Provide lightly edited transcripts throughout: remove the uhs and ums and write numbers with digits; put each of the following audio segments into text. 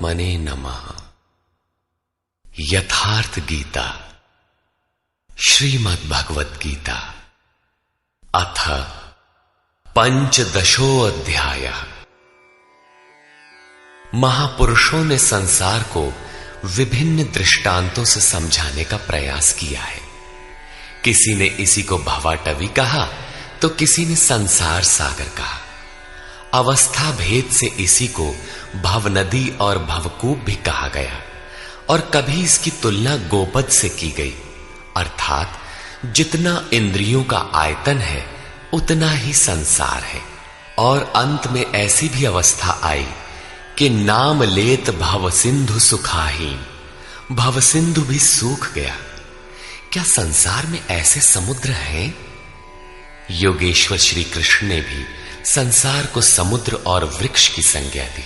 ब्रह्मणे नमः। यथार्थ गीता श्रीमद् भगवत गीता अथ पंचदशोऽध्याय। महापुरुषों ने संसार को विभिन्न दृष्टांतों से समझाने का प्रयास किया है। किसी ने इसी को भवाटवी कहा तो किसी ने संसार सागर कहा। अवस्था भेद से इसी को भवनदी और भवकूप भी कहा गया और कभी इसकी तुलना गोपद से की गई, अर्थात जितना इंद्रियों का आयतन है उतना ही संसार है। और अंत में ऐसी भी अवस्था आई कि नाम लेत भव सिंधु सुखाहीन, भव सिंधु भी सूख गया। क्या संसार में ऐसे समुद्र हैं? योगेश्वर श्री कृष्ण ने भी संसार को समुद्र और वृक्ष की संज्ञा दी।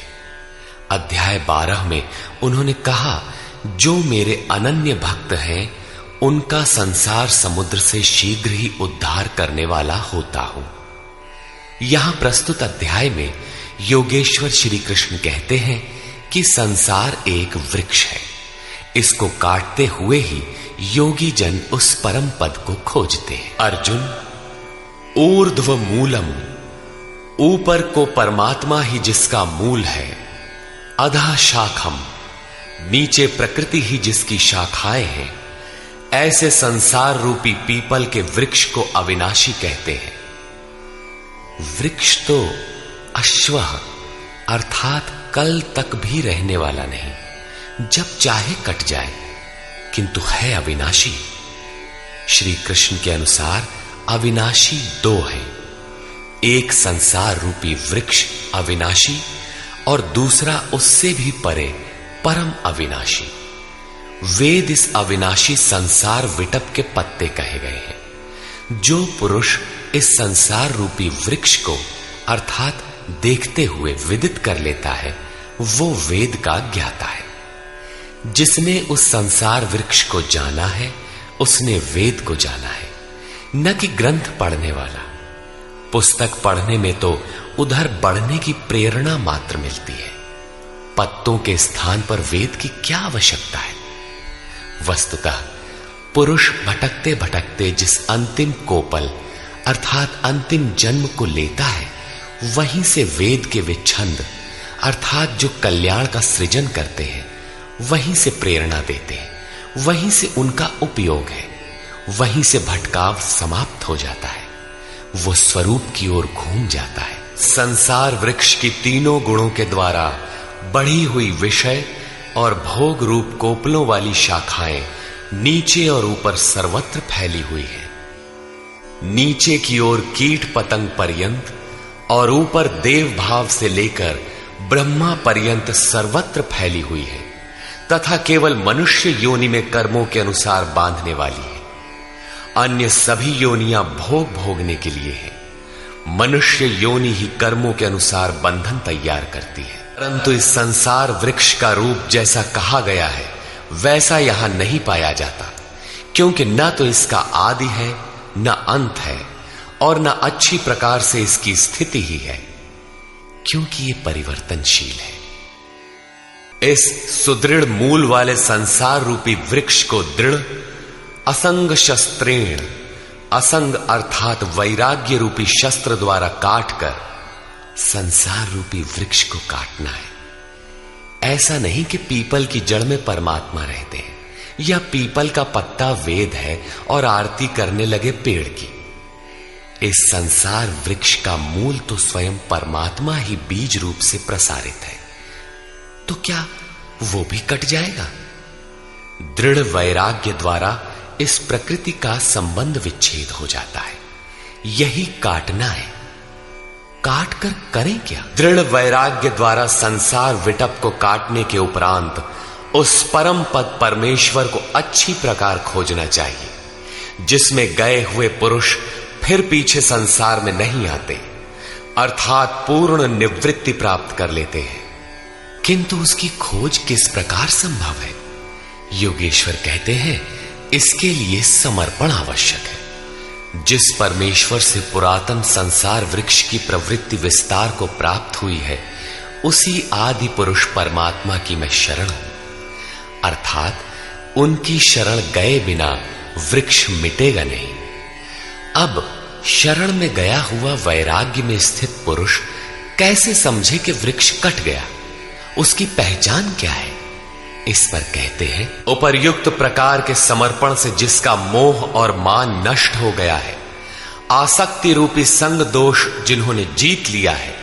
अध्याय 12 में उन्होंने कहा, जो मेरे अनन्य भक्त हैं उनका संसार समुद्र से शीघ्र ही उद्धार करने वाला होता हूं। यहां प्रस्तुत अध्याय में योगेश्वर श्री कृष्ण कहते हैं कि संसार एक वृक्ष है। इसको काटते हुए ही योगी जन उस परम पद को खोजते हैं। अर्जुन, ऊर्ध्व मूलम, ऊपर को परमात्मा ही जिसका मूल है, अधः शाखम, नीचे प्रकृति ही जिसकी शाखाएं हैं, ऐसे संसार रूपी पीपल के वृक्ष को अविनाशी कहते हैं। वृक्ष तो अश्वः अर्थात कल तक भी रहने वाला नहीं, जब चाहे कट जाए, किंतु है अविनाशी। श्री कृष्ण के अनुसार अविनाशी दो हैं, एक संसार रूपी वृक्ष अविनाशी और दूसरा उससे भी परे परम अविनाशी। वेद इस अविनाशी संसार विटप के पत्ते कहे गए हैं। जो पुरुष इस संसार रूपी वृक्ष को अर्थात देखते हुए विदित कर लेता है वो वेद का ज्ञाता है। जिसने उस संसार वृक्ष को जाना है उसने वेद को जाना है, न कि ग्रंथ पढ़ने वाला। पुस्तक पढ़ने में तो उधर बढ़ने की प्रेरणा मात्र मिलती है, पत्तों के स्थान पर वेद की क्या आवश्यकता है। वस्तुतः पुरुष भटकते भटकते जिस अंतिम कोपल अर्थात अंतिम जन्म को लेता है, वहीं से वेद के वे छंद अर्थात जो कल्याण का सृजन करते हैं वहीं से प्रेरणा देते हैं, वहीं से उनका उपयोग है, वहीं से भटकाव समाप्त हो जाता है, वो स्वरूप की ओर घूम जाता है। संसार वृक्ष की तीनों गुणों के द्वारा बढ़ी हुई विषय और भोग रूप कोपलों वाली शाखाएं नीचे और ऊपर सर्वत्र फैली हुई है। नीचे की ओर कीट पतंग पर्यंत और ऊपर देव भाव से लेकर ब्रह्मा पर्यंत सर्वत्र फैली हुई है तथा केवल मनुष्य योनि में कर्मों के अनुसार बांधने वाली है। अन्य सभी योनियां भोग भोगने के लिए है। मनुष्य योनि ही कर्मों के अनुसार बंधन तैयार करती है। परंतु इस संसार वृक्ष का रूप जैसा कहा गया है वैसा यहां नहीं पाया जाता, क्योंकि न तो इसका आदि है न अंत है और न अच्छी प्रकार से इसकी स्थिति ही है, क्योंकि ये परिवर्तनशील है। इस सुदृढ़ मूल वाले संसार रूपी वृक्ष को दृढ़ असंग शस्त्रेण, असंग अर्थात वैराग्य रूपी शस्त्र द्वारा काटकर संसार रूपी वृक्ष को काटना है। ऐसा नहीं कि पीपल की जड़ में परमात्मा रहते हैं या पीपल का पत्ता वेद है और आरती करने लगे पेड़ की। इस संसार वृक्ष का मूल तो स्वयं परमात्मा ही बीज रूप से प्रसारित है, तो क्या वो भी कट जाएगा? दृढ़ वैराग्य द्वारा इस प्रकृति का संबंध विच्छेद हो जाता है। यही काटना है। काट कर करें क्या? दृढ़ वैराग्य द्वारा संसार विटप को काटने के उपरांत उस परम पद परमेश्वर को अच्छी प्रकार खोजना चाहिए, जिसमें गए हुए पुरुष फिर पीछे संसार में नहीं आते, अर्थात पूर्ण निवृत्ति प्राप्त कर लेते हैं। किंतु उसकी खोज किस प्रकार संभव है? योगेश्वर कहते हैं, इसके लिए समर्पण आवश्यक है। जिस परमेश्वर से पुरातन संसार वृक्ष की प्रवृत्ति विस्तार को प्राप्त हुई है, उसी आदि पुरुष परमात्मा की मैं शरण हूं, अर्थात उनकी शरण गए बिना वृक्ष मिटेगा नहीं। अब शरण में गया हुआ वैराग्य में स्थित पुरुष कैसे समझे कि वृक्ष कट गया? उसकी पहचान क्या है? इस पर कहते हैं, उपर्युक्त प्रकार के समर्पण से जिसका मोह और मान नष्ट हो गया है, आसक्ति रूपी संग दोष जिन्होंने जीत लिया है,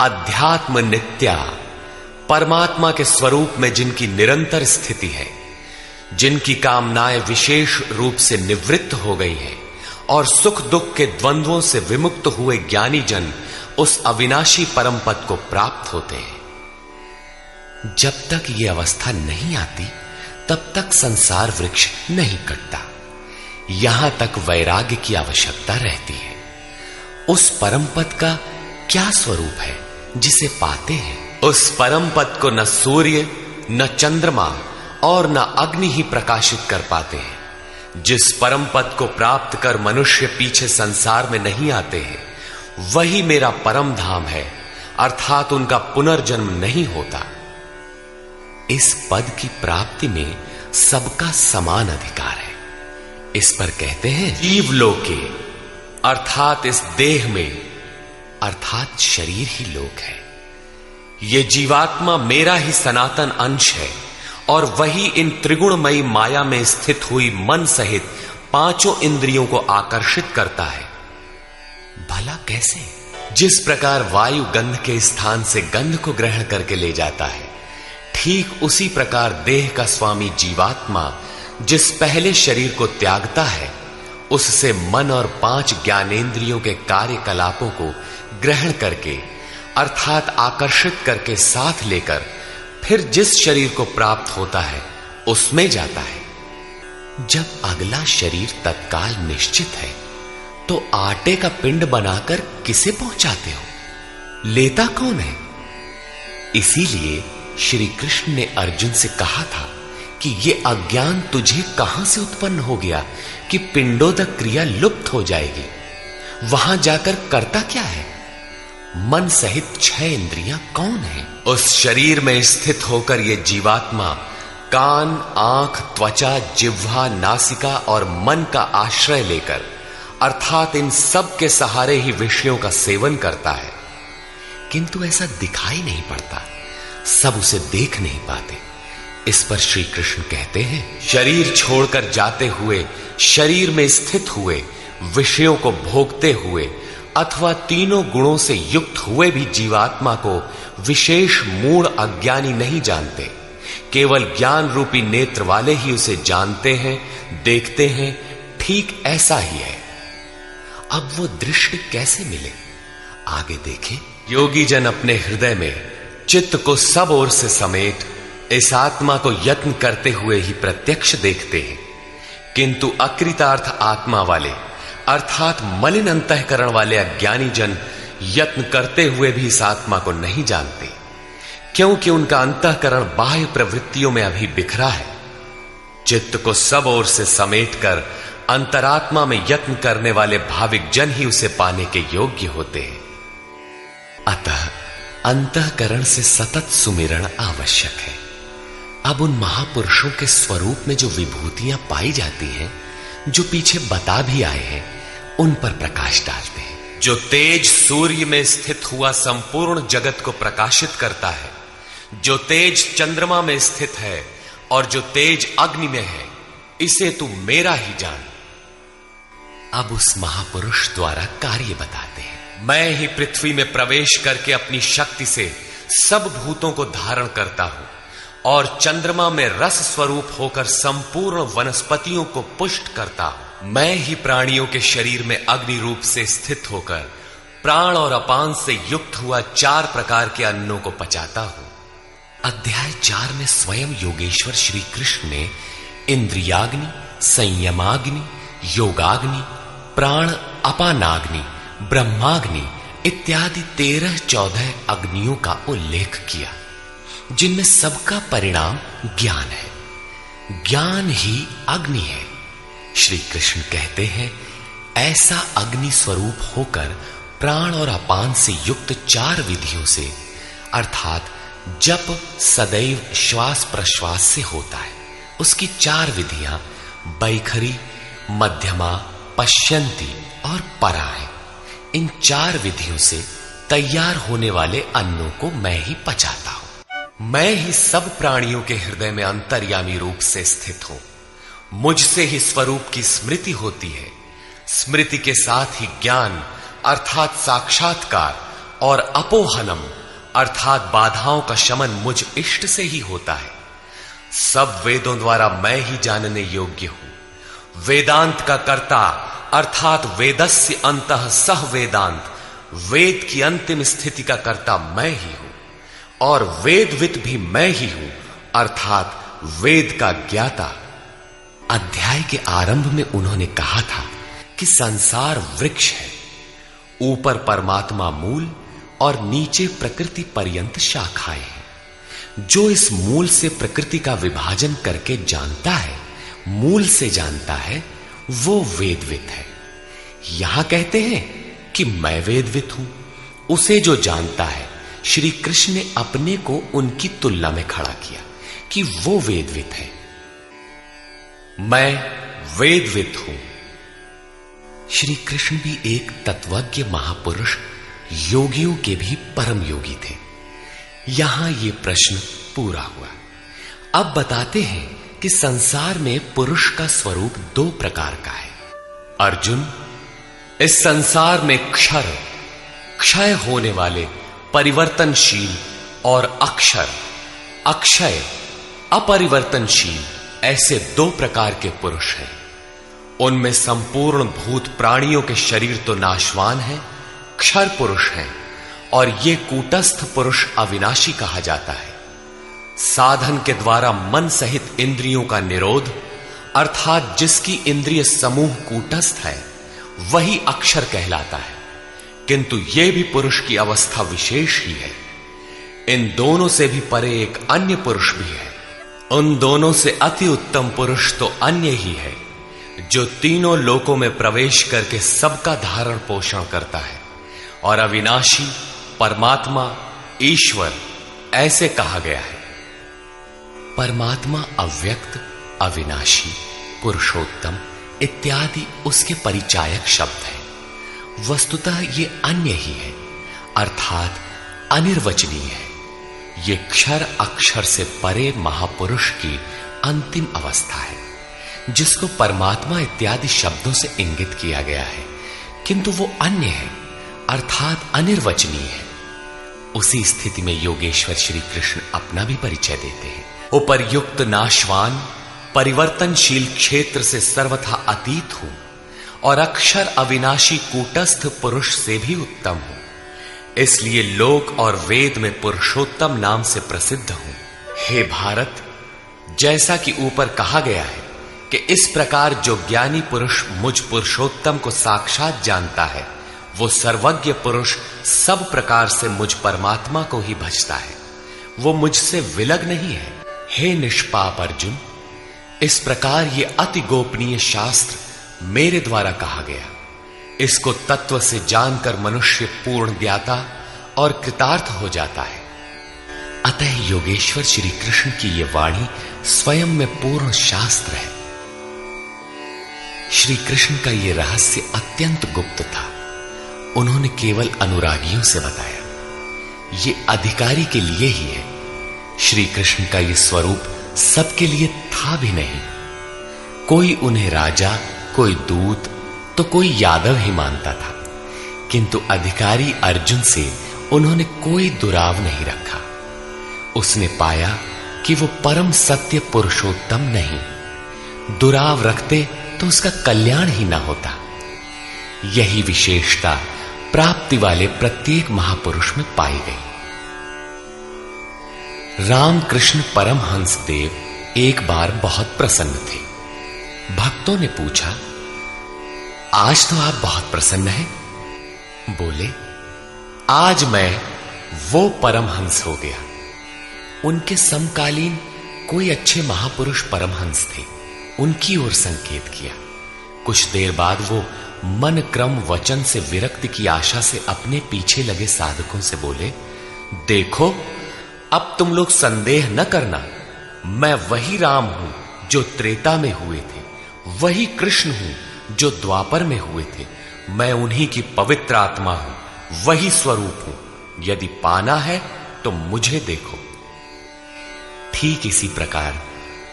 अध्यात्म नित्या परमात्मा के स्वरूप में जिनकी निरंतर स्थिति है, जिनकी कामनाएं विशेष रूप से निवृत्त हो गई है और सुख दुख के द्वंद्वों से विमुक्त हुए ज्ञानी जन उस अविनाशी परम पद को प्राप्त होते हैं। जब तक यह अवस्था नहीं आती तब तक संसार वृक्ष नहीं कटता। यहां तक वैराग्य की आवश्यकता रहती है। उस परम पद का क्या स्वरूप है जिसे पाते हैं? उस परम पद को न सूर्य, न चंद्रमा और न अग्नि ही प्रकाशित कर पाते हैं। जिस परम पद को प्राप्त कर मनुष्य पीछे संसार में नहीं आते हैं, वही मेरा परम धाम है, अर्थात उनका पुनर्जन्म नहीं होता। इस पद की प्राप्ति में सबका समान अधिकार है। इस पर कहते हैं, जीवलोके अर्थात इस देह में, अर्थात शरीर ही लोक है। ये जीवात्मा मेरा ही सनातन अंश है और वही इन त्रिगुणमयी माया में स्थित हुई मन सहित पांचों इंद्रियों को आकर्षित करता है। भला कैसे? जिस प्रकार वायु गंध के स्थान से गंध को ग्रहण करके ले जाता है, ठीक उसी प्रकार देह का स्वामी जीवात्मा जिस पहले शरीर को त्यागता है, उससे मन और पांच ज्ञानेंद्रियों के कार्यकलापों को ग्रहण करके, अर्थात आकर्षित करके साथ लेकर फिर जिस शरीर को प्राप्त होता है उसमें जाता है। जब अगला शरीर तत्काल निश्चित है तो आटे का पिंड बनाकर किसे पहुंचाते हो? लेता कौन है? इसीलिए श्री कृष्ण ने अर्जुन से कहा था कि यह अज्ञान तुझे कहां से उत्पन्न हो गया कि पिंडोदक क्रिया लुप्त हो जाएगी। वहां जाकर करता क्या है? मन सहित 6 इंद्रियां कौन है? उस शरीर में स्थित होकर यह जीवात्मा कान, आंख, त्वचा, जिह्वा, नासिका और मन का आश्रय लेकर, अर्थात इन सब के सहारे ही विषयों का सेवन करता है, किंतु ऐसा दिखाई नहीं पड़ता। सब उसे देख नहीं पाते। इस पर श्री कृष्ण कहते हैं, शरीर छोड़कर जाते हुए, शरीर में स्थित हुए, विषयों को भोगते हुए अथवा तीनों गुणों से युक्त हुए भी जीवात्मा को विशेष मूढ़ अज्ञानी नहीं जानते। केवल ज्ञान रूपी नेत्र वाले ही उसे जानते हैं, देखते हैं। ठीक ऐसा ही है। अब वो दृष्टि कैसे मिले? आगे देखें। योगी जन अपने हृदय में चित्त को सब ओर से समेट इस आत्मा को यत्न करते हुए ही प्रत्यक्ष देखते हैं, किंतु अकृतार्थ आत्मा वाले, अर्थात मलिन अंतःकरण वाले अज्ञानी जन यत्न करते हुए भी इस आत्मा को नहीं जानते, क्योंकि उनका अंतःकरण बाह्य प्रवृत्तियों में अभी बिखरा है। चित्त को सब ओर से समेटकर अंतरात्मा में यत्न करने वाले भाविक जन ही उसे पाने के योग्य होते हैं। अतः अंतःकरण से सतत सुमिरण आवश्यक है। अब उन महापुरुषों के स्वरूप में जो विभूतियां पाई जाती हैं, जो पीछे बता भी आए हैं, उन पर प्रकाश डालते हैं। जो तेज सूर्य में स्थित हुआ संपूर्ण जगत को प्रकाशित करता है, जो तेज चंद्रमा में स्थित है और जो तेज अग्नि में है, इसे तू मेरा ही जान। अब उस महापुरुष द्वारा कार्य बताते हैं। मैं ही पृथ्वी में प्रवेश करके अपनी शक्ति से सब भूतों को धारण करता हूं और चंद्रमा में रस स्वरूप होकर संपूर्ण वनस्पतियों को पुष्ट करता हूं। मैं ही प्राणियों के शरीर में अग्नि रूप से स्थित होकर प्राण और अपान से युक्त हुआ 4 प्रकार के अन्नों को पचाता हूं। अध्याय 4 में स्वयं योगेश्वर श्री कृष्ण ने इंद्रियाग्नि, संयमाग्नि, योगाग्नि, प्राण अपानाग्नि, ब्रह्माग्नि इत्यादि 13-14 अग्नियों का उल्लेख किया, जिनमें सबका परिणाम ज्ञान है। ज्ञान ही अग्नि है। श्री कृष्ण कहते हैं, ऐसा अग्नि स्वरूप होकर प्राण और अपान से युक्त 4 विधियों से, अर्थात जप सदैव श्वास प्रश्वास से होता है, उसकी 4 विधियां बैखरी, मध्यमा, पश्यंती और परा है। इन 4 विधियों से तैयार होने वाले अन्नों को मैं ही पचाता हूं। मैं ही सब प्राणियों के हृदय में अंतर्यामी रूप से स्थित हूं। मुझसे ही स्वरूप की स्मृति होती है। स्मृति के साथ ही ज्ञान अर्थात साक्षात्कार और अपोहनम अर्थात बाधाओं का शमन मुझ इष्ट से ही होता है। सब वेदों द्वारा मैं ही जानने योग्य हूं। वेदांत का कर्ता अर्थात वेदस्य अंतः सह वेदांत, वेद की अंतिम स्थिति का कर्ता मैं ही हूं और वेदविद भी मैं ही हूं अर्थात वेद का ज्ञाता। अध्याय के आरंभ में उन्होंने कहा था कि संसार वृक्ष है, ऊपर परमात्मा मूल और नीचे प्रकृति पर्यंत शाखाएं हैं। जो इस मूल से प्रकृति का विभाजन करके जानता है, मूल से जानता है, वो वेदविद है। यहां कहते हैं कि मैं वेदविद हूं। उसे जो जानता है, श्री कृष्ण ने अपने को उनकी तुलना में खड़ा किया कि वो वेदविद है। मैं वेदविद हूं। श्री कृष्ण भी एक तत्वज्ञ महापुरुष, योगियों के भी परम योगी थे। यहां यह प्रश्न पूरा हुआ। अब बताते हैं कि संसार में पुरुष का स्वरूप 2 प्रकार का है। अर्जुन, इस संसार में क्षर, क्षय होने वाले, परिवर्तनशील और अक्षर, अक्षय, अपरिवर्तनशील, ऐसे 2 प्रकार के पुरुष हैं। उनमें संपूर्ण भूत प्राणियों के शरीर तो नाशवान हैं, क्षर पुरुष हैं, और ये कूटस्थ पुरुष अविनाशी कहा जाता है। साधन के द्वारा मन सहित इंद्रियों का निरोध अर्थात जिसकी इंद्रिय समूह कूटस्थ है, वही अक्षर कहलाता है। किंतु यह भी पुरुष की अवस्था विशेष ही है। इन दोनों से भी परे एक अन्य पुरुष भी है। उन दोनों से अति उत्तम पुरुष तो अन्य ही है, जो तीनों लोकों में प्रवेश करके सबका धारण पोषण करता है और अविनाशी, परमात्मा, ईश्वर ऐसे कहा गया है। परमात्मा अव्यक्त, अविनाशी, पुरुषोत्तम इत्यादि उसके परिचायक शब्द हैं। वस्तुतः ये अन्य ही है, अर्थात अनिर्वचनीय है। ये क्षर अक्षर से परे महापुरुष की अंतिम अवस्था है, जिसको परमात्मा इत्यादि शब्दों से इंगित किया गया है, किंतु वो अन्य है, अर्थात अनिर्वचनीय है। उसी स्थिति में योगेश्वर श्री कृष्ण अपना भी परिचय देते हैं। उपर्युक्त नाशवान, परिवर्तनशील क्षेत्र से सर्वथा अतीत हूं और अक्षर अविनाशी कूटस्थ पुरुष से भी उत्तम हूं। इसलिए लोक और वेद में पुरुषोत्तम नाम से प्रसिद्ध हूं। हे भारत, जैसा कि ऊपर कहा गया है कि इस प्रकार जो ज्ञानी पुरुष मुझ पुरुषोत्तम को साक्षात जानता है, वो सर्वज्ञ पुरुष सब प्रकार से मुझ परमात्मा को ही भजता है। वो मुझसे विलग नहीं है। हे निष्पाप अर्जुन, इस प्रकार ये अति गोपनीय शास्त्र मेरे द्वारा कहा गया। इसको तत्व से जानकर मनुष्य पूर्ण ज्ञाता और कृतार्थ हो जाता है। अतः योगेश्वर श्री कृष्ण की यह वाणी स्वयं में पूर्ण शास्त्र है। श्री कृष्ण का यह रहस्य अत्यंत गुप्त था। उन्होंने केवल अनुरागियों से बताया। ये अधिकारी के लिए ही है। श्री कृष्ण का यह स्वरूप सबके लिए था भी नहीं। कोई उन्हें राजा, कोई दूत, तो कोई यादव ही मानता था, किंतु अधिकारी अर्जुन से उन्होंने कोई दुराव नहीं रखा। उसने पाया कि वो परम सत्य पुरुषोत्तम नहीं। दुराव रखते तो उसका कल्याण ही ना होता। यही विशेषता प्राप्ति वाले प्रत्येक महापुरुष में पाई गई। रामकृष्ण परमहंस देव एक बार बहुत प्रसन्न थे। भक्तों ने पूछा, आज तो आप बहुत प्रसन्न हैं? बोले, आज मैं वो परमहंस हो गया। उनके समकालीन कोई अच्छे महापुरुष परमहंस थे, उनकी ओर संकेत किया। कुछ देर बाद वो मन क्रम वचन से विरक्ति की आशा से अपने पीछे लगे साधकों से बोले, देखो, अब तुम लोग संदेह न करना, मैं वही राम हूं जो त्रेता में हुए थे, वही कृष्ण हूं जो द्वापर में हुए थे। मैं उन्हीं की पवित्र आत्मा हूं, वही स्वरूप हूं। यदि पाना है तो मुझे देखो। ठीक इसी प्रकार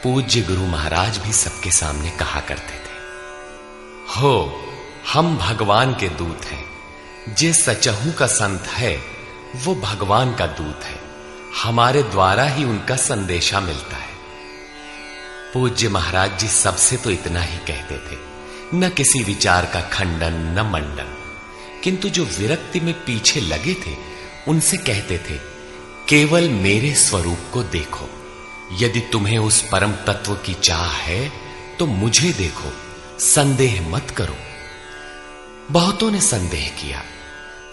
पूज्य गुरु महाराज भी सबके सामने कहा करते थे, हो हम भगवान के दूत हैं। जे सचहू का संत है वो भगवान का दूत है, हमारे द्वारा ही उनका संदेशा मिलता है। पूज्य महाराज जी सबसे तो इतना ही कहते थे, न किसी विचार का खंडन न मंडन, किंतु जो विरक्ति में पीछे लगे थे उनसे कहते थे, केवल मेरे स्वरूप को देखो। यदि तुम्हें उस परम तत्व की चाह है तो मुझे देखो, संदेह मत करो। बहुतों ने संदेह किया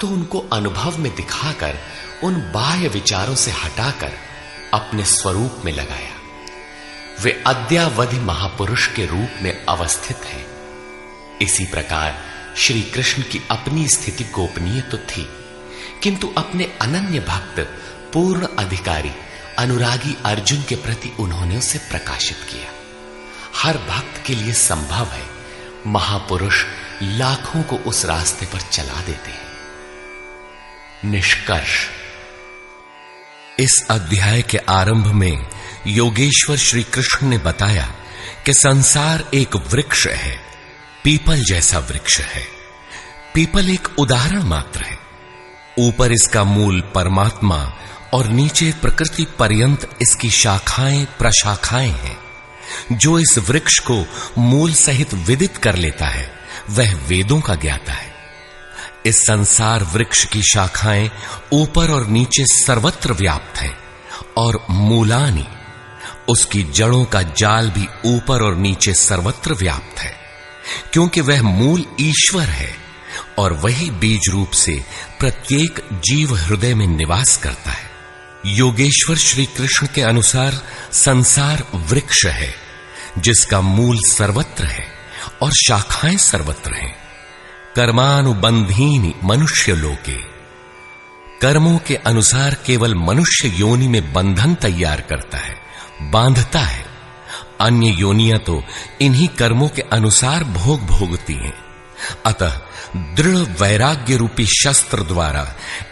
तो उनको अनुभव में दिखाकर उन बाह्य विचारों से हटाकर अपने स्वरूप में लगाया। वे अद्यावधि महापुरुष के रूप में अवस्थित हैं। इसी प्रकार श्री कृष्ण की अपनी स्थिति गोपनीय तो थी, किंतु अपने अनन्य भक्त पूर्ण अधिकारी अनुरागी अर्जुन के प्रति उन्होंने उसे प्रकाशित किया। हर भक्त के लिए संभव है, महापुरुष लाखों को उस रास्ते पर चला देते हैं। निष्कर्ष, इस अध्याय के आरंभ में योगेश्वर श्री कृष्ण ने बताया कि संसार एक वृक्ष है, पीपल जैसा वृक्ष है। पीपल एक उदाहरण मात्र है। ऊपर इसका मूल परमात्मा और नीचे प्रकृति पर्यंत इसकी शाखाएं प्रशाखाएं हैं। जो इस वृक्ष को मूल सहित विदित कर लेता है वह वेदों का ज्ञाता है। इस संसार वृक्ष की शाखाएं ऊपर और नीचे सर्वत्र व्याप्त हैं और मूलानि, उसकी जड़ों का जाल भी ऊपर और नीचे सर्वत्र व्याप्त है, क्योंकि वह मूल ईश्वर है और वही बीज रूप से प्रत्येक जीव हृदय में निवास करता है। योगेश्वर श्री कृष्ण के अनुसार संसार वृक्ष है जिसका मूल सर्वत्र है और शाखाएं सर्वत्र हैं। कर्मानुबंधीनि मनुष्य लोके, कर्मों के अनुसार केवल मनुष्य योनि में बंधन तैयार करता है, बांधता है। अन्य योनियां तो इन्हीं कर्मों के अनुसार भोग भोगती हैं। अतः दृढ़ वैराग्य रूपी शस्त्र द्वारा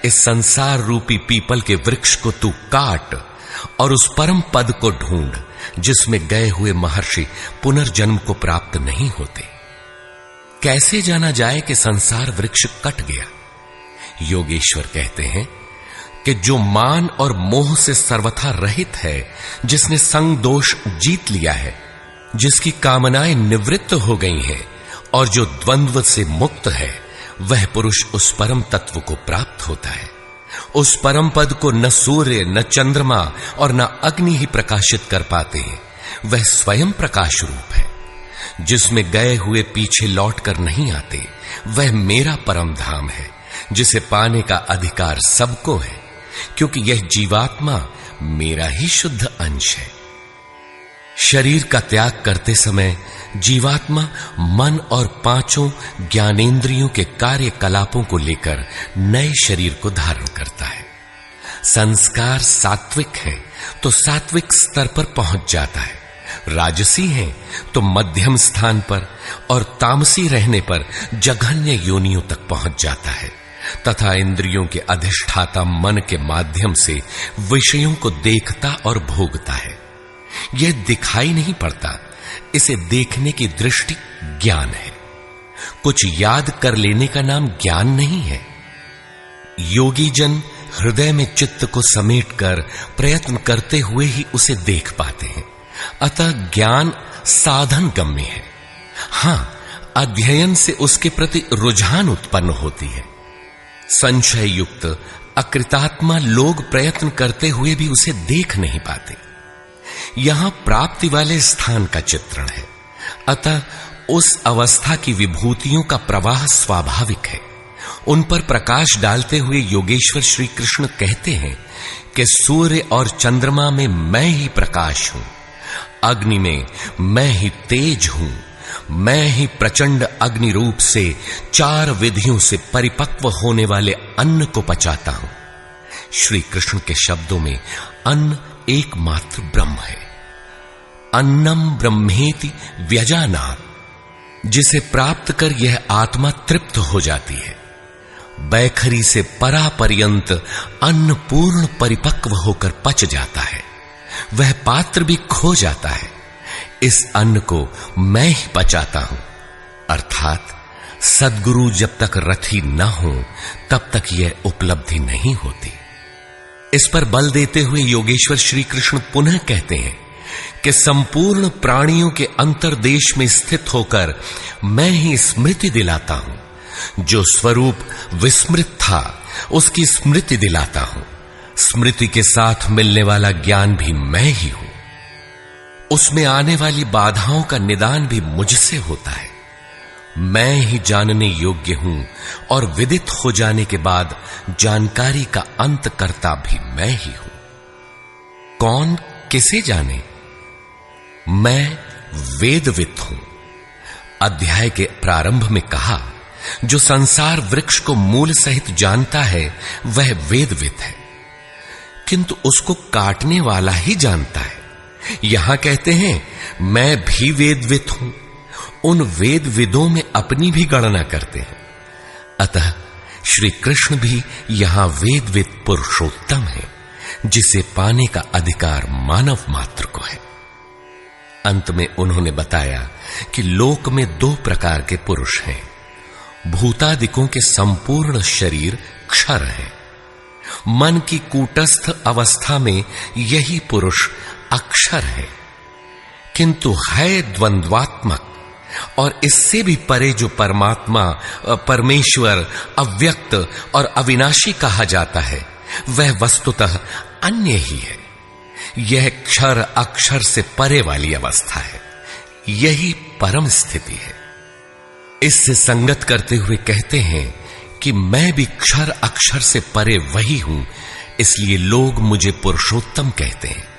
इस संसार रूपी पीपल के वृक्ष को तू काट और उस परम पद को ढूंढ जिसमें गए हुए महर्षि पुनर्जन्म को प्राप्त नहीं होते। कैसे जाना जाए कि संसार वृक्ष कट गया? योगेश्वर कहते हैं कि जो मान और मोह से सर्वथा रहित है, जिसने संग दोष जीत लिया है, जिसकी कामनाएं निवृत्त हो गई हैं और जो द्वंद्व से मुक्त है, वह पुरुष उस परम तत्व को प्राप्त होता है। उस परम पद को न सूर्य न चंद्रमा और न अग्नि ही प्रकाशित कर पाते हैं। वह स्वयं प्रकाश रूप है जिसमें गए हुए पीछे लौटकर नहीं आते। वह मेरा परम धाम है जिसे पाने का अधिकार सबको है, क्योंकि यह जीवात्मा मेरा ही शुद्ध अंश है। शरीर का त्याग करते समय जीवात्मा मन और पांचों ज्ञानेंद्रियों के कार्यकलापों को लेकर नए शरीर को धारण करता है। संस्कार सात्विक है तो सात्विक स्तर पर पहुंच जाता है, राजसी है तो मध्यम स्थान पर और तामसी रहने पर जघन्य योनियों तक पहुंच जाता है तथा इंद्रियों के अधिष्ठाता मन के माध्यम से विषयों को देखता और भोगता है। यह दिखाई नहीं पड़ता, इसे देखने की दृष्टि ज्ञान है। कुछ याद कर लेने का नाम ज्ञान नहीं है। योगी जन हृदय में चित्त को समेटकर प्रयत्न करते हुए ही उसे देख पाते हैं। अतः ज्ञान साधन गम्य है। हां, अध्ययन से उसके प्रति रुझान उत्पन्न होती है। संशय युक्त अकृतात्मा लोग प्रयत्न करते हुए भी उसे देख नहीं पाते। यहां प्राप्ति वाले स्थान का चित्रण है। अतः उस अवस्था की विभूतियों का प्रवाह स्वाभाविक है। उन पर प्रकाश डालते हुए योगेश्वर श्री कृष्ण कहते हैं कि सूर्य और चंद्रमा में मैं ही प्रकाश हूं, अग्नि में मैं ही तेज हूं, मैं ही प्रचंड अग्नि रूप से 4 विधियों से परिपक्व होने वाले अन्न को पचाता हूं। श्री कृष्ण के शब्दों में अन्न एकमात्र ब्रह्म है। अन्नम ब्रह्मेति व्यजानात्, जिसे प्राप्त कर यह आत्मा तृप्त हो जाती है। बैखरी से परापर्यंत अन्न पूर्ण परिपक्व होकर पच जाता है, वह पात्र भी खो जाता है। इस अन्न को मैं ही पचाता हूं, अर्थात सद्गुरु जब तक रथी न हो तब तक यह उपलब्धि नहीं होती। इस पर बल देते हुए योगेश्वर श्री कृष्ण पुनः कहते हैं कि संपूर्ण प्राणियों के अंतर्देश में स्थित होकर मैं ही स्मृति दिलाता हूं। जो स्वरूप विस्मृत था उसकी स्मृति दिलाता हूं। स्मृति के साथ मिलने वाला ज्ञान भी मैं ही हूं। उसमें आने वाली बाधाओं का निदान भी मुझसे होता है। मैं ही जानने योग्य हूं और विदित हो जाने के बाद जानकारी का अंत करता भी मैं ही हूं। कौन किसे जाने? मैं वेदवित हूं। अध्याय के प्रारंभ में कहा, जो संसार वृक्ष को मूल सहित जानता है वह वेदवित है, किंतु उसको काटने वाला ही जानता है। यहां कहते हैं मैं भी वेदवित हूं। उन वेदविदों में अपनी भी गणना करते हैं। अतः श्री कृष्ण भी यहां वेदविद पुरुषोत्तम है, जिसे पाने का अधिकार मानव मात्र को है। अंत में उन्होंने बताया कि लोक में दो प्रकार के पुरुष हैं। भूतादिकों के संपूर्ण शरीर क्षर है। मन की कूटस्थ अवस्था में यही पुरुष अक्षर है, किंतु है द्वंद्वात्मक और इससे भी परे जो परमात्मा, परमेश्वर, अव्यक्त और अविनाशी कहा जाता है, वह वस्तुतः अन्य ही है। यह क्षर अक्षर से परे वाली अवस्था है। यही परम स्थिति है। इससे संगत करते हुए कहते हैं कि मैं भी क्षर अक्षर से परे वही हूं, इसलिए लोग मुझे पुरुषोत्तम कहते हैं।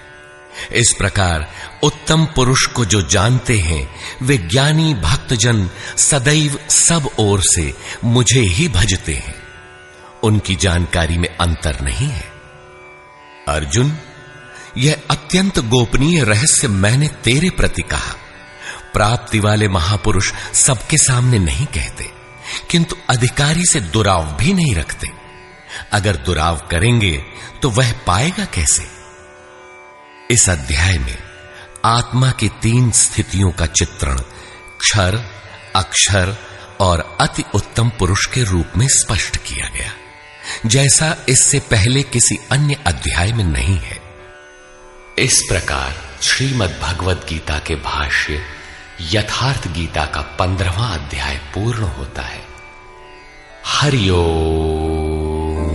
इस प्रकार उत्तम पुरुष को जो जानते हैं वे ज्ञानी भक्तजन सदैव सब ओर से मुझे ही भजते हैं। उनकी जानकारी में अंतर नहीं है। अर्जुन, यह अत्यंत गोपनीय रहस्य मैंने तेरे प्रति कहा। प्राप्ति वाले महापुरुष सबके सामने नहीं कहते, किंतु अधिकारी से दुराव भी नहीं रखते। अगर दुराव करेंगे तो वह पाएगा कैसे? इस अध्याय में आत्मा की 3 स्थितियों का चित्रण क्षर, अक्षर और अति उत्तम पुरुष के रूप में स्पष्ट किया गया, जैसा इससे पहले किसी अन्य अध्याय में नहीं है। इस प्रकार श्रीमद् भगवद गीता के भाष्य यथार्थ गीता का 15वां अध्याय पूर्ण होता है। हरि ओम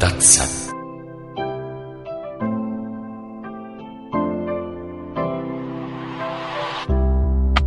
तत्सत।